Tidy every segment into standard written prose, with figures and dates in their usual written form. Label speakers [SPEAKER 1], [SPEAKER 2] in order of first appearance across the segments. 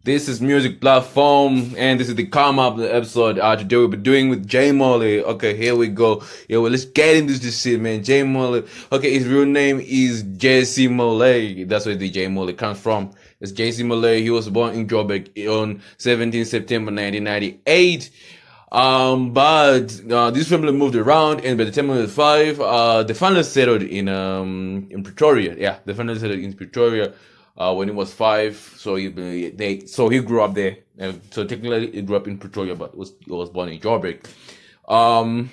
[SPEAKER 1] This is music platform, and this is the ComeUp episode. Today we'll be doing with jmolley. Okay, here we go. Yeah, well, let's get into this shit, man. jmolley. Okay, his real name is Molley. That's where the jmolley comes from. It's Molley. He was born in Joburg on 17 September 1998. But this family moved around, and by the time he was 5, the family settled in Pretoria. Yeah, the family settled in Pretoria when he was 5. So he grew up there. And so technically he grew up in Pretoria, but he was born in Joburg. I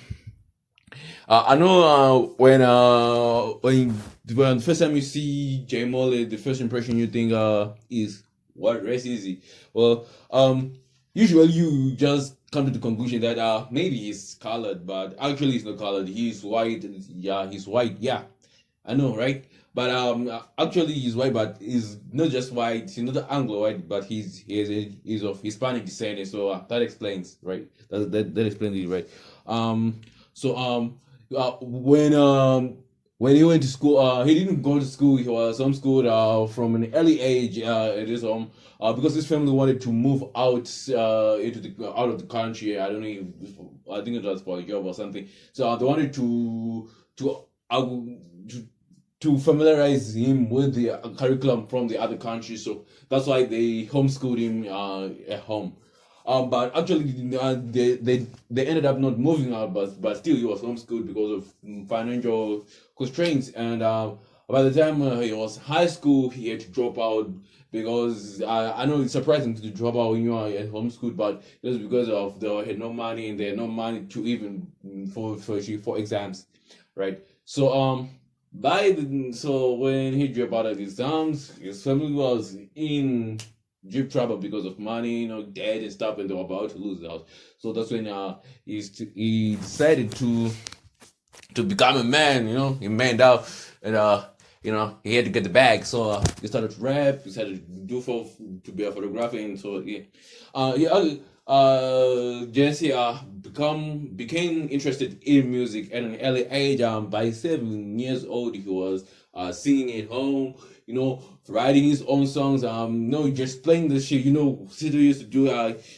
[SPEAKER 1] know when first time you see jmolley, the first impression you think is, what race is he? Well, usually you just come to the conclusion that maybe he's colored, but actually he's not colored. He's white. Yeah, he's white. Yeah, I know, right? But actually he's white, but he's not just white. He's not Anglo white, but he's of Hispanic descent. So that explains, right? That explains it, right? When he went to school, he didn't go to school. He was homeschooled from an early age. It is because his family wanted to move out out of the country. I don't know. I think it was for a job or something. So they wanted to familiarize him with the curriculum from the other countries. So that's why they homeschooled him at home. But actually, they ended up not moving out, but still he was homeschooled because of financial constraints. And by the time he was high school, he had to drop out because I know it's surprising to drop out when you are at homeschool, but it was because of they had no money, and they had no money to even for exams, right? So when he dropped out of exams, his family was in deep trouble because of money, debt and stuff, and they were about to lose the house. So that's when he decided to become a man. He manned out, and he had to get the bag. So he started to rap. He started to be a photographer, and so Jesse became interested in music at an early age. By 7 years old, he was singing at home, writing his own songs. Just playing the shit. Sido used to do.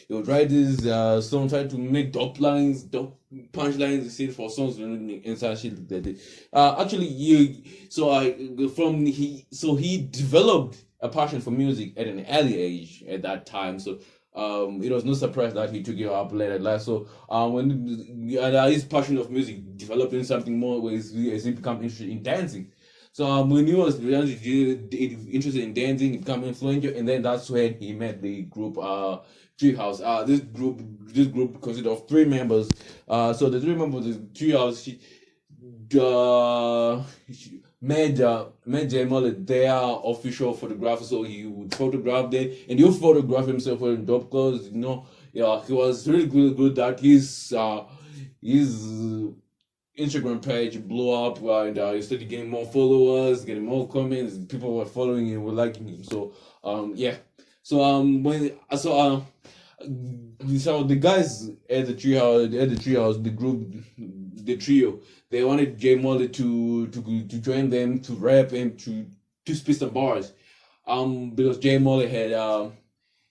[SPEAKER 1] He would write his song, try to make dope punchlines, shit for songs and such shit like that. He developed a passion for music at an early age at that time. So it was no surprise that he took it up later in life. So when his passion of music developed into something more, as he became interested in dancing. So when he was interested in dancing, he became influential, and then that's when he met the group Treehouse. This group consisted of 3 members. So the 3 members of Treehouse, she made jmolley their official photographer. So he would photograph them, and he would photograph himself wearing dope clothes. He was really good at his Instagram page blew up, and he started getting more followers, getting more comments. People were following him, were liking him. So so the guys at the treehouse, the trio, they wanted jmolley to join them to rap and to spit some bars. Because jmolley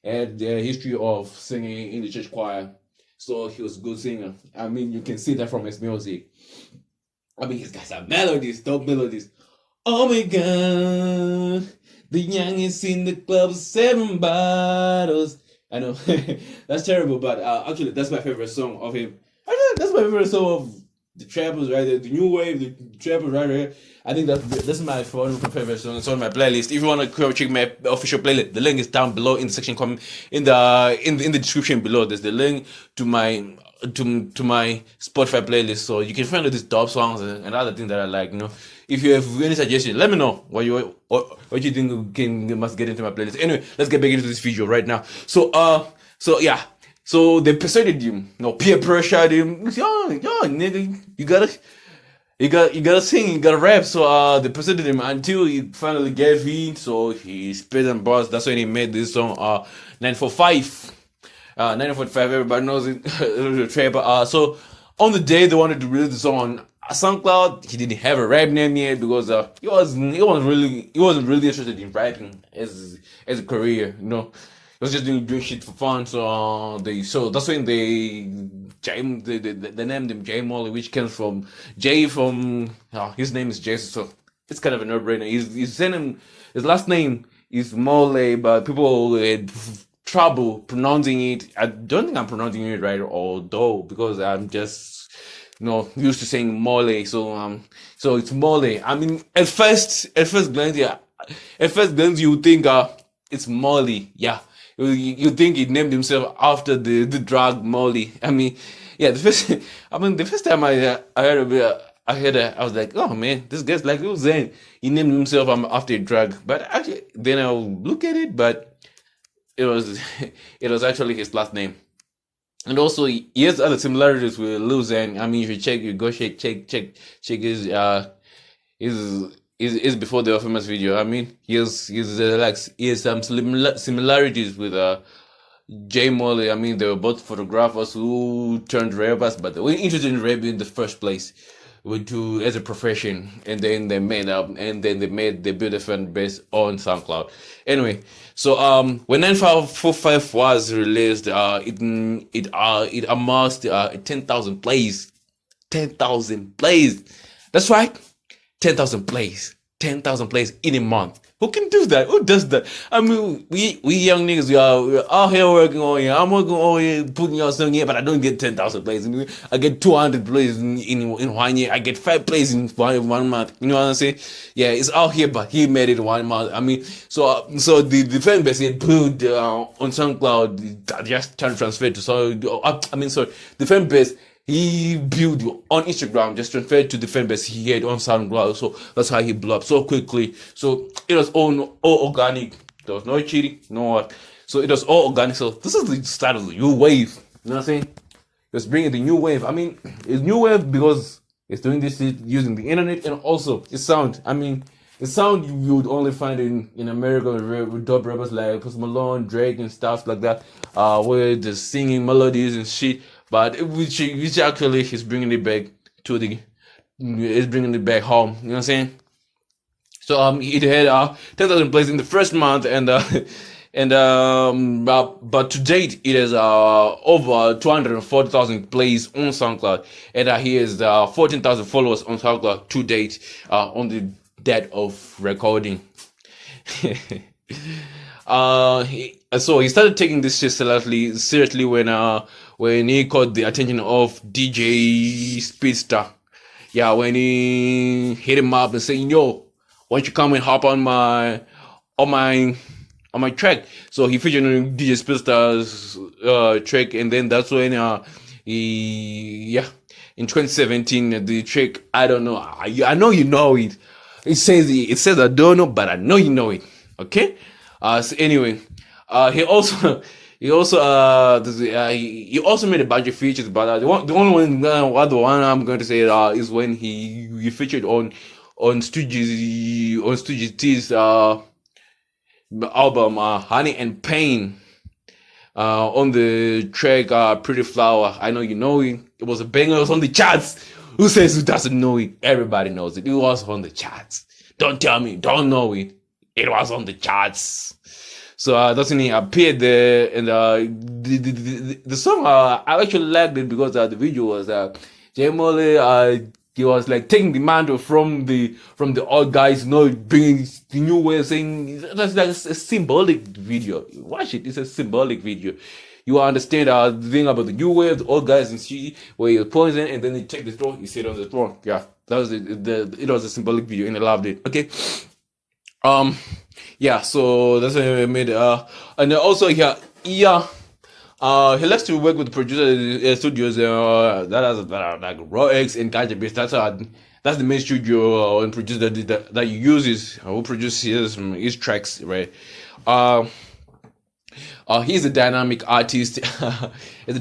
[SPEAKER 1] had the history of singing in the church choir. So he was a good singer. I mean, you can see that from his music. I mean, he's got some melodies, dope melodies. Oh my God, the youngest in the club, 7 bottles. I know that's terrible, but actually, that's my favorite song of him. That's my favorite song of the Trappers right there, the new wave, the Trappers right there. I think that's my favorite song. It's on my playlist. If you want to check my official playlist, the link is down below in the section in the description below. There's the link to my Spotify playlist, so you can find all these dope songs and other things that I like. If you have any suggestions, let me know what you think must get into my playlist. Anyway, let's get back into this video right now. So they persuaded him, peer pressured him. Yo, nigga, you gotta sing, you gotta rap. So they persuaded him until he finally gave in. So he spit and bars. That's when he made this song. 945. 945. Everybody knows it. Trapper. So on the day they wanted to release the song on SoundCloud, he didn't have a rap name yet because he wasn't really interested in rapping as a career. was just doing shit for fun. So that's when they named him jmolley, which comes from Jay from his name is Jason. So it's kind of a no-brainer. His last name is Molley, but people had trouble pronouncing it. I don't think I'm pronouncing it right, although because I'm just used to saying Molley. So it's Molley. I mean, at first glance, yeah, you would think it's Molley, yeah. You think he named himself after the drug Molley. I mean, yeah. The first time I heard of it, I was like, oh man, this guy's like Lil Zen. He named himself after a drug. But actually, then I'll look at it, but it was it was actually his last name. And also, he has other similarities with Lil Zen. I mean, if you check, you go check his before the famous video. I mean, he has some similarities with jmolley. I mean, they were both photographers who turned rappers, but they were interested in rap in the first place as a profession, and then they made up, and then they built a fan base on SoundCloud. Anyway, so when 9545 was released, it amassed 10,000 plays. 10,000 plays. That's right, 10,000 plays. 10,000 plays in a month. Who can do that? Who does that? I mean, we young niggas, we're out here working on here. I'm working on here, putting out something here, but I don't get 10,000 plays. I get 200 plays in 1 year. I get 5 plays in one month. You know what I'm saying? Yeah, it's out here, but he made it 1 month. I mean, so the fan base he put on SoundCloud just transferred to the fan base he built on Instagram just transferred to the fan base he had on SoundCloud. So that's how he blew up so quickly. So it was all organic. There was no cheating, no what. So it was all organic. So this is the start of the new wave. You know what I'm saying? It's bringing the new wave. I mean, it's new wave because it's doing this using the internet, and also it's sound. I mean, it's sound you would only find in America with dope rappers like Post Malone, Drake, and stuff like that, where they're singing melodies and shit. But which actually is bringing it back is bringing it back home. You know what I'm saying? So it had 10,000 plays in the first month, but to date it has over 240,000 plays on SoundCloud, and he has 14,000 followers on SoundCloud to date on the date of recording. So he started taking this shit seriously when he caught the attention of DJ Speedster. Yeah, when he hit him up and said, "Yo, why don't you come and hop on my track?" So he featured on DJ Speedster's track, and then that's when in 2017 the track, I don't know, I know you know it. It says I don't know, but I know you know it. Okay. So anyway, he also made a bunch of features, but the other one I'm going to say is when he featured on Stooges T's album Honey and Pain, on the track Pretty Flower. I know you know it. It was a banger. It was on the charts. Who says who doesn't know it? Everybody knows it. It was on the charts. Don't tell me don't know it. It was on the charts. So that's when he appeared there, and the song I actually liked it because the video was jmolley. He was like taking the mantle from the old guys, bringing the new way of saying. That's like a symbolic video. Watch it; it's a symbolic video. You understand the thing about the new wave, the old guys and shit, where you're poison, and then you take the throne, you sit on the throne. Yeah, that was it was a symbolic video, and I loved it. Okay. Yeah, so that's what I made. And also, he likes to work with producer studios that are like Raw X and Ganja Beats. That's the main studio and producer that he uses, who produces his tracks, right? He's a dynamic artist. He's a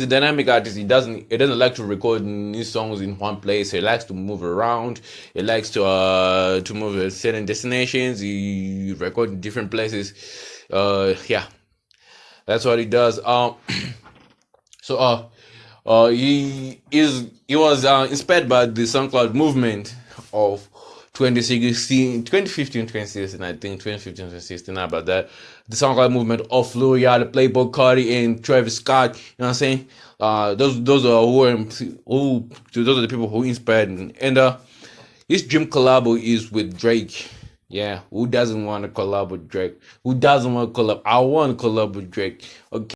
[SPEAKER 1] dynamic artist. He doesn't like to record his songs in one place. He likes to move around. He likes to move at certain destinations. He records in different places. Yeah, that's what he does. He was inspired by the SoundCloud movement of 2015, 2016, I think 2015, 2016, about that. the SoundCloud movement of Lil Yachty, Playboy Cardi, and Travis Scott. You know what I'm saying? Those are who those are the people who inspired me. And his dream collab is with Drake. Yeah, who doesn't want to collab with Drake? Who doesn't want to collab? I want to collab with Drake. Okay.